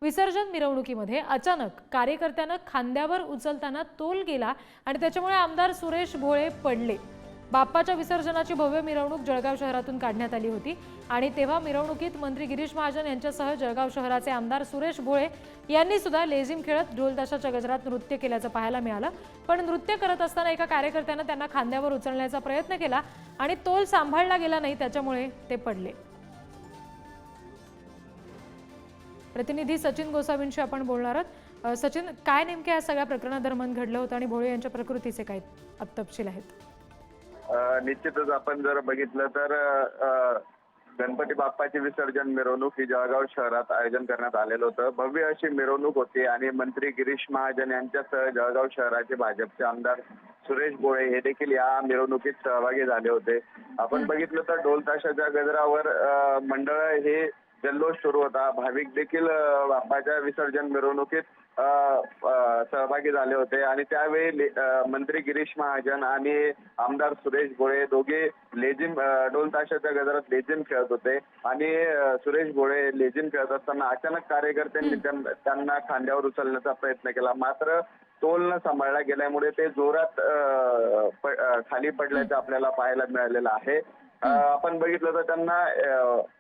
विसर्जन मिरवणुकीमध्ये अचानक कार्यकर्त्यानं खांद्यावर उचलताना तोल गेला आणि त्याच्यामुळे आमदार सुरेश भोळे पडले। बाप्पाच्या विसर्जनाची भव्य मिरवणूक जळगाव शहरातून काढण्यात आली होती आणि तेव्हा मिरवणुकीत मंत्री गिरीश महाजन यांच्यासह जळगाव शहराचे आमदार सुरेश भोळे यांनी सुद्धा लेझिम खेळत ढोल ताशाच्या गजरात नृत्य केल्याचं पाहायला मिळालं। पण नृत्य करत असताना एका कार्यकर्त्यानं त्यांना खांद्यावर उचलण्याचा प्रयत्न केला आणि तोल सांभाळला गेला नाही, त्याच्यामुळे ते पडले। प्रतिनिधी सचिन गोसावींशी आपण बोलणार आहोत। सचिन, काय नेमके या सगळ्या प्रकरणादरम्यान घडलं होतं आणि भोळे यांच्या प्रकृतीचे काय तपशील आहेत? निश्चितच आपण जर बघितलं तर गणपती बाप्पाची विसर्जन मिरवणूक ही जळगाव शहरात आयोजन करण्यात आलेलं होतं। भव्य अशी मिरवणूक होती आणि मंत्री गिरीश महाजन यांच्यासह जळगाव शहराचे भाजपचे आमदार सुरेश भोळे हे देखील या मिरवणुकीत सहभागी झाले होते। आपण बघितलं तर ढोल ताशाच्या गजरावर मंडळ हे जल्लोष सुरू होता। भाविक देखील बाप्पाच्या विसर्जन मिरवणुकीत सहभागी झाले होते आणि त्यावेळी मंत्री गिरीश महाजन आणि आमदार सुरेश भोळे दोघे लेझिम ढोल ताशाच्या गजरात लेझिम खेळत होते आणि सुरेश भोळे लेझिम खेळत असताना अचानक कार्यकर्त्यांनी त्यांना खांद्यावर उचलण्याचा प्रयत्न केला, मात्र तोल न सांभाळला गेल्यामुळे ते जोरात खाली पडल्याचं आपल्याला पाहायला मिळालेलं आहे। आपण बघितलं तर त्यांना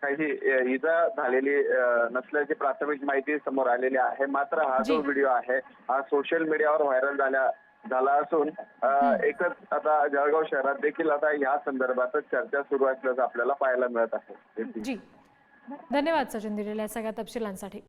काही इजा झालेली नसल्याची प्राथमिक माहिती समोर आलेली आहे, मात्र हा जो व्हिडिओ आहे हा सोशल मीडियावर व्हायरल झाला असून एकच आता जळगाव शहरात देखील आता या संदर्भात चर्चा सुरू असल्याचं आपल्याला पाहायला मिळत आहे। जी, धन्यवाद सचिन दिलेल्या सगळ्या तपशिलांसाठी।